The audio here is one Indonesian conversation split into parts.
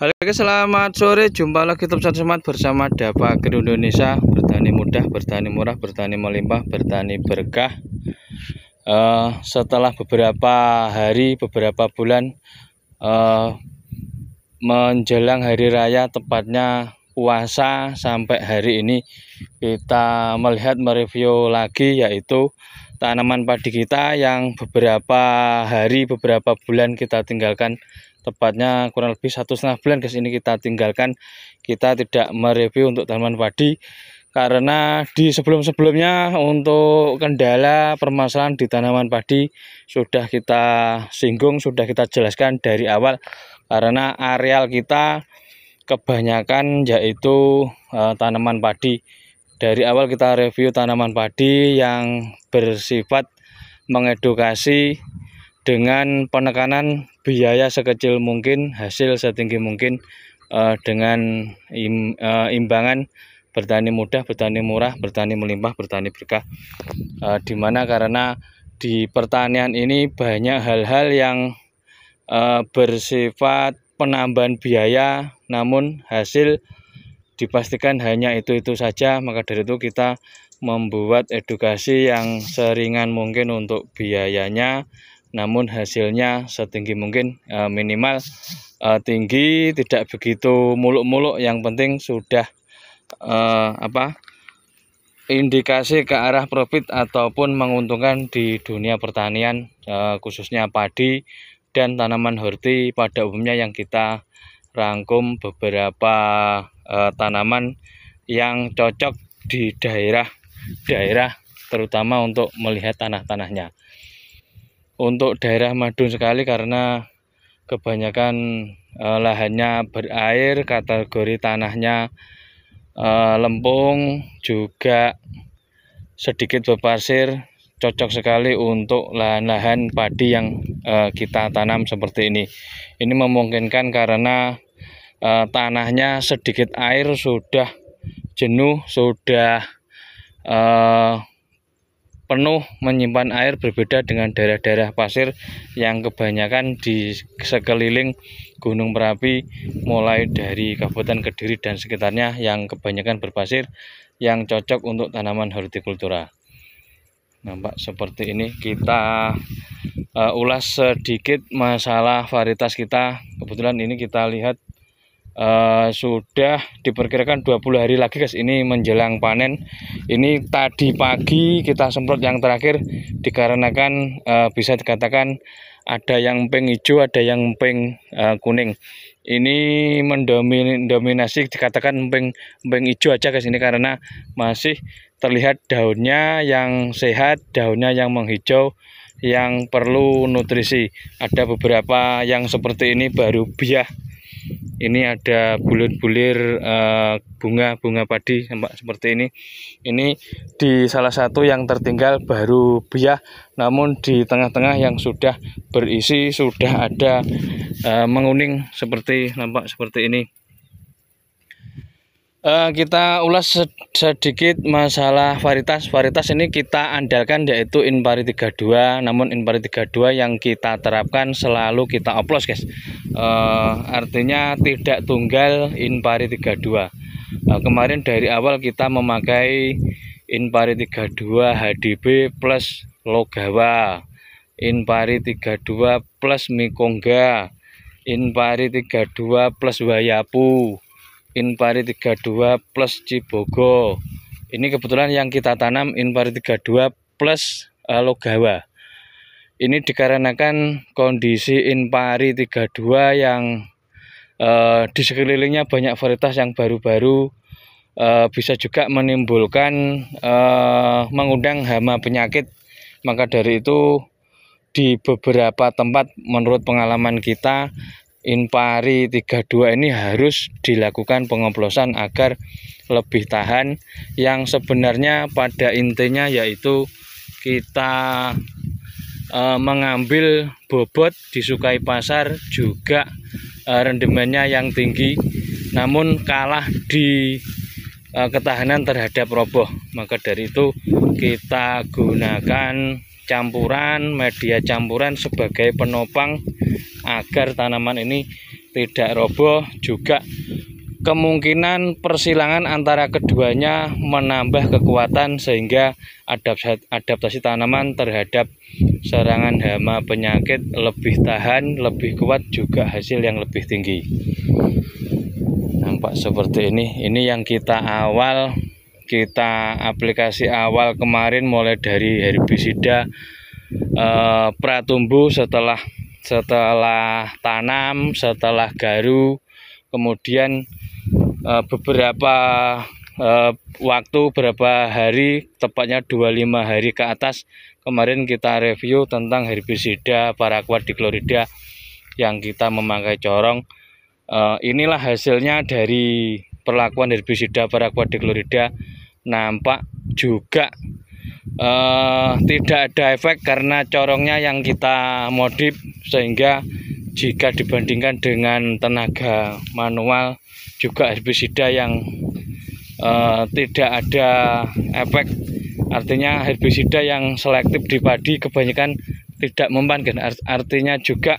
Halo guys, selamat sore. Jumpa lagi Teman Semangat bersama Dapa Agri Indonesia. Bertani mudah, bertani murah, bertani melimpah, bertani berkah. Setelah beberapa hari, beberapa bulan menjelang hari raya, tepatnya puasa sampai hari ini, kita melihat mereview lagi, yaitu tanaman padi kita yang beberapa hari, beberapa bulan kita tinggalkan. Tepatnya kurang lebih 1,5 bulan guys, ini kita tinggalkan. Kita tidak mereview untuk tanaman padi karena di sebelum-sebelumnya untuk kendala permasalahan di tanaman padi sudah kita singgung, sudah kita jelaskan dari awal. Karena areal kita kebanyakan yaitu tanaman padi. Dari awal kita review tanaman padi yang bersifat mengedukasi dengan penekanan biaya sekecil mungkin, hasil setinggi mungkin, dengan imbangan bertani mudah, bertani murah, bertani melimpah, bertani berkah. Dimana karena di pertanian ini banyak hal-hal yang bersifat penambahan biaya, namun hasil dipastikan hanya itu-itu saja. Maka dari itu kita membuat edukasi yang seringan mungkin untuk biayanya, namun hasilnya setinggi mungkin, minimal tinggi, tidak begitu muluk-muluk. Yang penting sudah indikasi ke arah profit ataupun menguntungkan di dunia pertanian, khususnya padi dan tanaman horti pada umumnya, yang kita rangkum beberapa tanaman yang cocok di daerah terutama untuk melihat tanah-tanahnya. Untuk daerah Madun sekali karena kebanyakan lahannya berair, kategori tanahnya lempung, juga sedikit berpasir, cocok sekali untuk lahan-lahan padi yang kita tanam seperti ini. Ini memungkinkan karena tanahnya sedikit air sudah jenuh, sudah penuh menyimpan air, berbeda dengan daerah-daerah pasir yang kebanyakan di sekeliling Gunung Merapi, mulai dari Kabupaten Kediri dan sekitarnya, yang kebanyakan berpasir, yang cocok untuk tanaman hortikultura. Nampak seperti ini. Kita ulas sedikit masalah varietas kita. Kebetulan ini kita lihat sudah diperkirakan 20 hari lagi guys, ini menjelang panen. Ini tadi pagi kita semprot yang terakhir, dikarenakan bisa dikatakan ada yang emping hijau, ada yang emping kuning. Ini mendominasi, dikatakan emping hijau aja guys ini, karena masih terlihat daunnya yang sehat, daunnya yang menghijau, yang perlu nutrisi. Ada beberapa yang seperti ini baru biah. Ini ada bulir-bulir bunga padi seperti ini. Ini di salah satu yang tertinggal baru biah, namun di tengah-tengah yang sudah berisi sudah ada menguning, seperti nampak seperti ini. Kita ulas sedikit masalah varietas. Varietas ini kita andalkan yaitu Inpari 32, namun Inpari 32 yang kita terapkan selalu kita oplos guys. Artinya tidak tunggal Inpari 32. Kemarin dari awal kita memakai Inpari 32 HDB plus Logawa, Inpari 32 plus Mikongga, Inpari 32 plus Wayapu, Inpari 32 plus Cibogo. Ini kebetulan yang kita tanam Inpari 32 plus Logawa. Ini dikarenakan kondisi Inpari 32 yang di sekelilingnya banyak varietas yang baru-baru, bisa juga menimbulkan mengundang hama penyakit. Maka dari itu di beberapa tempat menurut pengalaman kita, Inpari 32 ini harus dilakukan pengoplosan agar lebih tahan, yang sebenarnya pada intinya yaitu kita mengambil bobot disukai pasar, juga rendemennya yang tinggi, namun kalah di ketahanan terhadap roboh. Maka dari itu kita gunakan media campuran sebagai penopang agar tanaman ini tidak roboh, juga kemungkinan persilangan antara keduanya menambah kekuatan sehingga adaptasi tanaman terhadap serangan hama penyakit lebih tahan, lebih kuat, juga hasil yang lebih tinggi. Nampak seperti ini. Ini yang kita aplikasi awal kemarin, mulai dari herbisida pratumbuh, setelah tanam, setelah garu, kemudian beberapa waktu, berapa hari, tepatnya 25 hari ke atas, kemarin kita review tentang herbisida paraquat dichlorida yang kita memakai corong. Inilah hasilnya dari perlakuan herbisida paraquat dichlorida. Nampak juga tidak ada efek karena corongnya yang kita modif, sehingga jika dibandingkan dengan tenaga manual, juga herbisida yang tidak ada efek, artinya herbisida yang selektif di padi kebanyakan tidak mempan. Artinya juga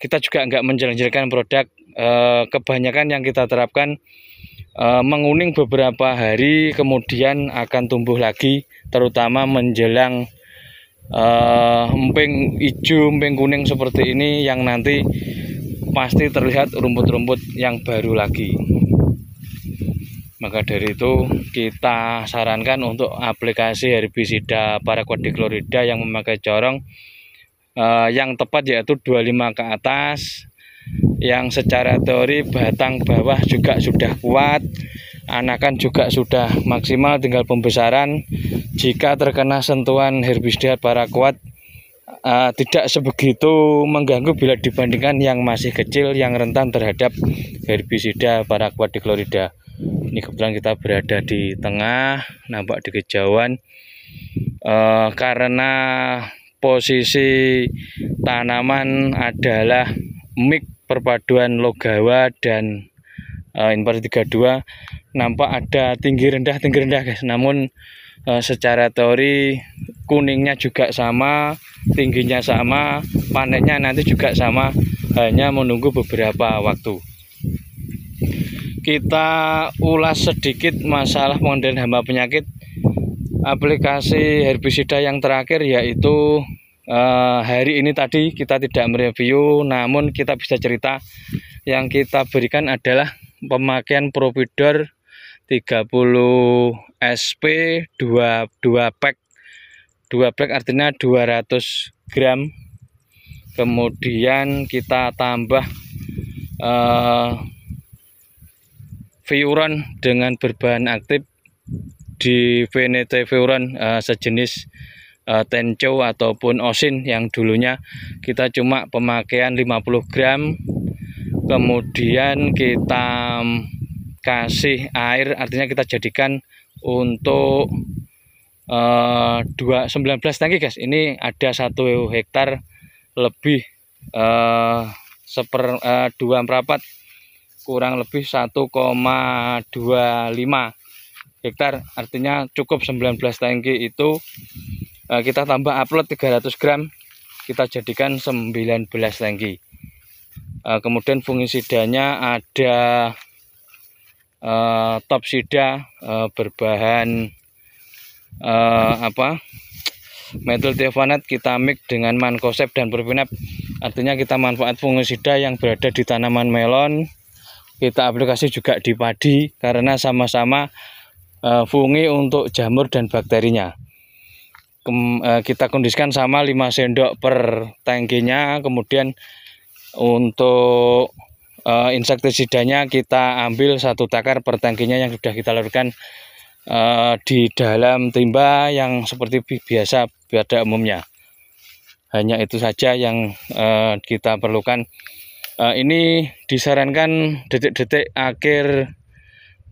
kita juga nggak menjelek-jelekan produk. Kebanyakan yang kita terapkan menguning beberapa hari, kemudian akan tumbuh lagi, terutama menjelang emping hijau, emping kuning seperti ini, yang nanti pasti terlihat rumput-rumput yang baru lagi. Maka dari itu kita sarankan untuk aplikasi herbisida paraquat dichlorida yang memakai corong yang tepat yaitu 25 ke atas, yang secara teori batang bawah juga sudah kuat, anakan juga sudah maksimal, tinggal pembesaran. Jika terkena sentuhan herbisida paraquat tidak sebegitu mengganggu bila dibandingkan yang masih kecil, yang rentan terhadap herbisida paraquat dichlorida. Ini kebetulan kita berada di tengah, nampak di kejauhan. Karena posisi tanaman adalah mix perpaduan logawa dan Inpar 32, nampak ada tinggi rendah guys. Namun secara teori kuningnya juga sama, tingginya sama, panennya nanti juga sama, hanya menunggu beberapa waktu. Kita ulas sedikit masalah pengendalian hama penyakit. Aplikasi herbisida yang terakhir yaitu hari ini tadi kita tidak mereview, namun kita bisa cerita. Yang kita berikan adalah pemakaian Providor 30 SP 2 pack. 2 pack artinya 200 gram. Kemudian kita tambah Viuron dengan berbahan aktif di VNT Viuron sejenis Tenco ataupun Osin, yang dulunya kita cuma pemakaian 50 gram. Kemudian kita kasih air, artinya kita jadikan untuk 19 tangki guys. Ini ada 1 hektar lebih, 2/4, kurang lebih 1,25 hektar, artinya cukup 19 tangki itu. Kita tambah upload 300 gram, kita jadikan 19 tangki. Kemudian fungisidanya ada Topsida berbahan metyltiovanat, kita mix dengan mancozeb dan propinap, artinya kita manfaat fungisida yang berada di tanaman melon, kita aplikasi juga di padi karena sama-sama fungi untuk jamur dan bakterinya. Kita kondisikan sama 5 sendok per tangkinya. Kemudian untuk insektisidanya kita ambil 1 takar per tangkinya yang sudah kita larutkan di dalam timba yang seperti biasa pada umumnya. Hanya itu saja yang kita perlukan. Ini disarankan detik-detik akhir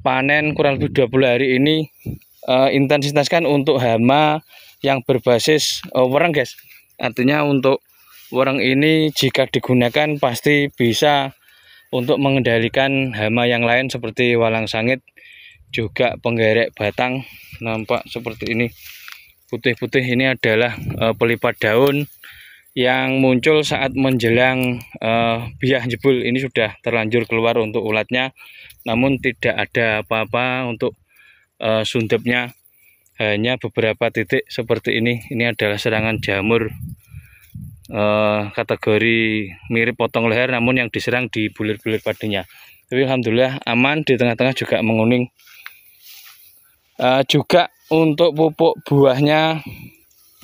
panen kurang lebih 20 hari ini intensitaskan untuk hama yang berbasis wereng guys. Artinya untuk wereng ini jika digunakan pasti bisa untuk mengendalikan hama yang lain seperti walang sangit, juga penggerek batang. Nampak seperti ini, putih-putih ini adalah pelipat daun yang muncul saat menjelang biah jebul ini sudah terlanjur keluar untuk ulatnya, namun tidak ada apa-apa untuk sundepnya, hanya beberapa titik seperti ini. Ini adalah serangan jamur kategori mirip potong leher, namun yang diserang di bulir-bulir padinya. Tapi alhamdulillah aman, di tengah-tengah juga menguning. Juga untuk pupuk buahnya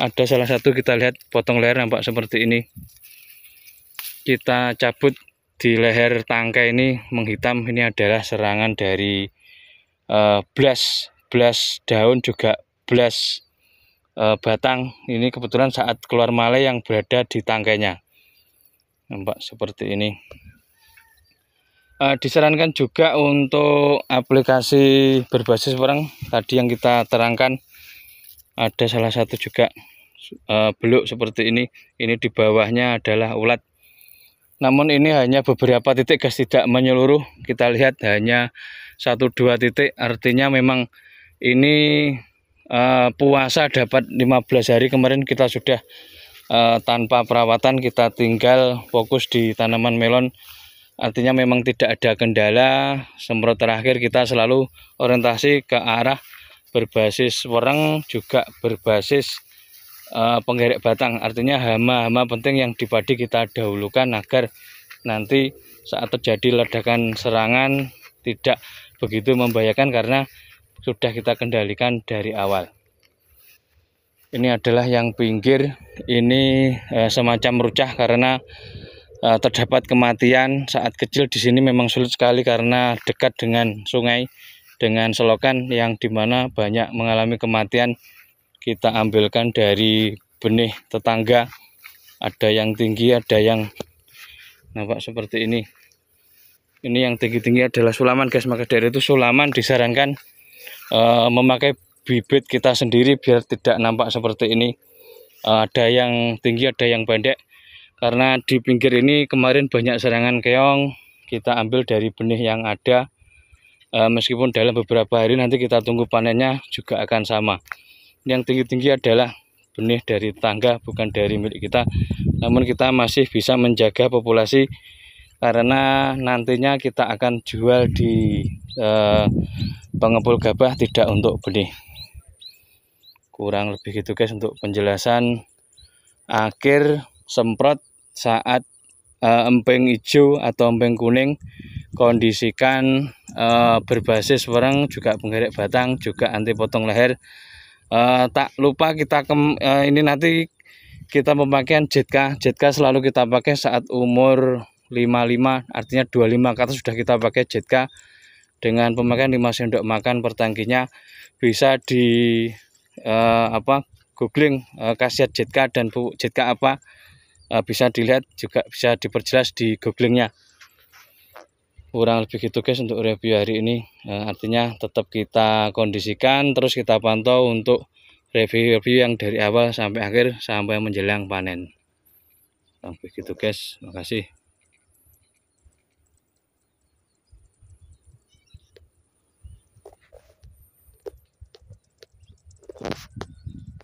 ada salah satu, kita lihat potong leher nampak seperti ini. Kita cabut di leher tangkai ini menghitam, ini adalah serangan dari blas daun, juga blas batang. Ini kebetulan saat keluar male yang berada di tangkainya, nampak seperti ini. Disarankan juga untuk aplikasi berbasis wereng tadi yang kita terangkan, ada salah satu juga beluk seperti ini. Ini di bawahnya adalah ulat, namun ini hanya beberapa titik guys, tidak menyeluruh. Kita lihat hanya 1-2 titik, artinya memang ini puasa dapat 15 hari. Kemarin kita sudah tanpa perawatan, kita tinggal fokus di tanaman melon, artinya memang tidak ada kendala. Semprot terakhir kita selalu orientasi ke arah berbasis wereng, juga berbasis penggerek batang, artinya hama-hama penting yang di padi kita dahulukan agar nanti saat terjadi ledakan serangan tidak begitu membahayakan karena sudah kita kendalikan dari awal. Ini adalah yang pinggir, ini semacam rucah karena terdapat kematian saat kecil. Di sini memang sulit sekali karena dekat dengan sungai, dengan selokan yang dimana banyak mengalami kematian. Kita ambilkan dari benih tetangga, ada yang tinggi, ada yang nampak seperti ini. Ini yang tinggi-tinggi adalah sulaman guys, maka dari itu sulaman disarankan memakai bibit kita sendiri biar tidak nampak seperti ini. Ada yang tinggi, ada yang pendek. Karena di pinggir ini kemarin banyak serangan keong, kita ambil dari benih yang ada. Meskipun dalam beberapa hari nanti kita tunggu panennya juga akan sama. Yang tinggi-tinggi adalah benih dari tetangga, bukan dari milik kita, namun kita masih bisa menjaga populasi karena nantinya kita akan jual di pengepul gabah, tidak untuk benih. Kurang lebih gitu guys untuk penjelasan akhir semprot saat empeng hijau atau empeng kuning. Kondisikan berbasis wereng, juga penggerek batang, juga anti potong leher. Tak lupa kita ini nanti kita pemakaian JK selalu kita pakai saat umur 55, artinya 25 ke atas sudah kita pakai JK dengan pemakaian 5 sendok makan per tangkinya. Bisa di googling khasiat JK dan pupuk JK apa, bisa dilihat, juga bisa diperjelas di googlingnya. Kurang lebih gitu guys untuk review hari ini. Artinya tetap kita kondisikan, terus kita pantau untuk review yang dari awal sampai akhir, sampai menjelang panen. Sampai gitu guys, makasih.